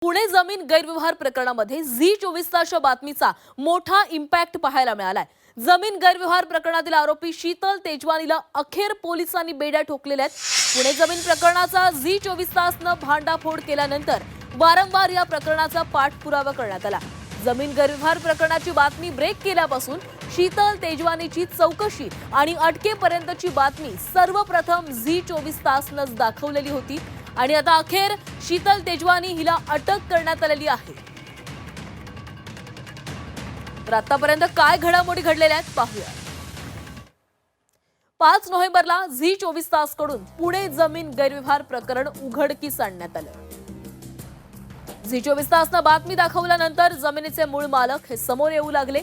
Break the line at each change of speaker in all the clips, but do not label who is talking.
पुणे जमीन गैरव्यवहार प्रकरणामध्ये झी24 बातमीचा मोठा इम्पॅक्ट पाहायला मिळालाय। जमीन गैरव्यवहार प्रकरणातील आरोपी शीतल तेजवानीला अखेर पोलिसांनी बेड्या ठोकलेल्या आहेत। पुणे जमीन प्रकरणाचा झी24 भांडाफोड केल्यानंतर वारंवार या प्रकरणाचा पाठपुरावा करण्यात आला। जमीन गैरव्यवहार प्रकरणाची बातमी ब्रेक केल्यापासून शीतल तेजवानीची चौकशी आणि अटकेपर्यंतची बातमी सर्वप्रथम झी24 दाखवलेली होती आणि आता अखेर शीतल तेजवानी हिला अटक करण्यात आलेली आहे। तर आतापर्यंत काय घडामोडी घडलेल्या आहेत पाहूया। 5 नोव्हेंबरला झी24 कडून पुणे जमीन गैरव्यवहार प्रकरण उघडकीस आणण्यात आलं। झी24 बातमी दाखवल्यानंतर जमिनीचे मूळ मालक हे समोर येऊ लागले।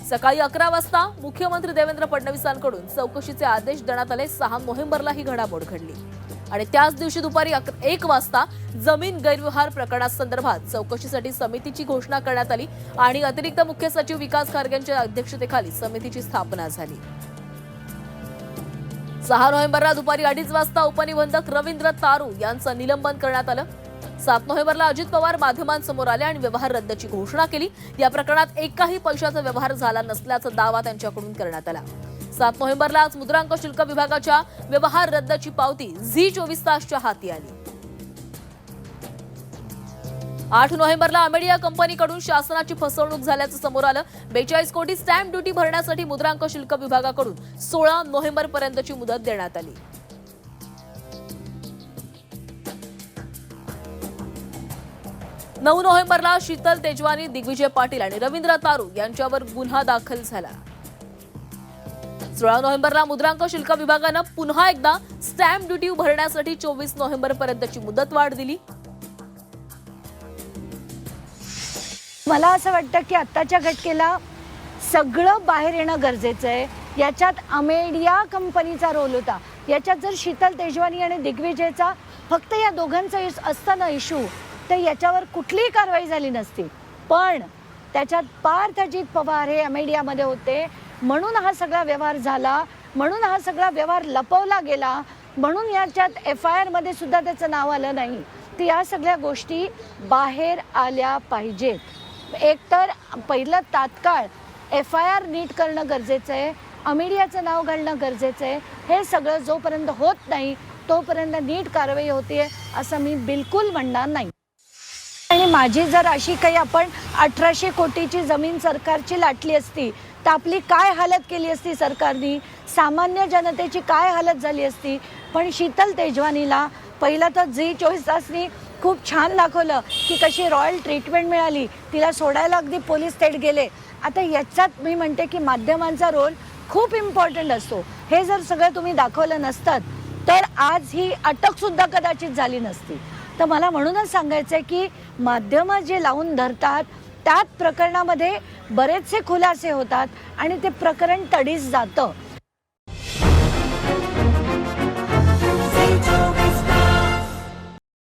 सकाळी 11 वाजता मुख्यमंत्री देवेंद्र फडणवीसांकडून चौकशीचे आदेश देण्यात आले। 6 नोव्हेंबरला ही घडामोड घडली आणि त्याच दिवशी दुपारी 1 वाजता जमीन गैरव्यवहार प्रकरणासंदर्भात चौकशीसाठी समितीची घोषणा करण्यात आली आणि अतिरिक्त मुख्य सचिव विकास खारगेंच्या अध्यक्षतेखाली समितीची स्थापना झाली। 6 नोव्हेंबरला दुपारी 2:30 वाजता उपनिबंधक रवींद्र तारू यांचं निलंबन करण्यात आलं। 7 नोव्हेंबरला अजित पवार माध्यमांसमोर आले आणि व्यवहार रद्दची घोषणा केली। या प्रकरणात एकही पैशाचा व्यवहार झाला नसल्याचा दावा त्यांच्याकडून करण्यात आला। 7 नोव्हेंबरला आज मुद्रांक शुल्क विभागाच्या व्यवहार रद्दची पावती झी24 हाती आली। 8 नोव्हेंबरला अमेडिया कंपनीकडून शासनाची फसवणूक झाल्याचं समोर आलं। 42 कोटी स्टॅम्प ड्युटी भरण्यासाठी मुद्रांक शुल्क विभागाकडून 16 नोव्हेंबरपर्यंतची मुदत देण्यात आली। 9 नोव्हेंबरला शीतल तेजवानी, दिग्विजय पाटील आणि रवींद्र तारू यांच्यावर गुन्हा दाखल झाला। 16 नोव्हेंबरला मुद्रांक शुल्क विभागानं पुन्हा एकदा स्टॅम्प ड्युटी भरण्यासाठी 24 नोव्हेंबरपर्यंतची मुदत वाढ दिली।
मला असं वाटतं की आत्ताच्या घटनेला सगळं बाहेर येणं गरजेचं आहे। याच्यात अमेडिया कंपनीचा रोल होता। याच्यात जर शीतल तेजवानी आणि दिग्विजयचा फक्त या दोघांचा असताना इश्यू तर याच्यावर कुठलीही कारवाई झाली नसती। पण त्याच्यात पार्थ अजित पवार हे अमेडियामध्ये होते म्हणून हा सगळा व्यवहार झाला, म्हणून हा सगळा व्यवहार लपवला गेला, म्हणून याच्यात FIR मध्ये सुद्धा त्याचं नाव आलं नाही। तर या सगळ्या गोष्टी बाहेर आल्या पाहिजेत। एकतर पहिलं तात्काळ FIR नीट करणं गरजेचं आहे, अमेडियाचं नाव घालणं गरजेचं आहे। हे सगळं जोपर्यंत होत नाही तोपर्यंत नीट कारवाई होते असं मी बिलकुल म्हणणार नाही। आणि माझी जर अशी काही आपण 1800 कोटीची जमीन सरकारची लाटली असती तर आपली काय हालत केली असती सरकारनी, सामान्य जनतेची काय हालत झाली असती। पण शीतल तेजवानीला पहिला तर झी24 खूप छान दाखवलं की कशी रॉयल ट्रीटमेंट मिळाली, तिला सोडायला अगदी पोलीस थेट गेले। आता याच्यात मी म्हणते की माध्यमांचा रोल खूप इम्पॉर्टंट असतो। हे जर सगळं तुम्ही दाखवलं नसतं तर आज ही अटक सुद्धा कदाचित झाली नसती। तर मला म्हणूनच सांगायचं आहे की माध्यम जे लावून धरतात त्यात प्रकरणामध्ये बरेचसे खुलासे होतात आणि ते प्रकरण तडीस जातं।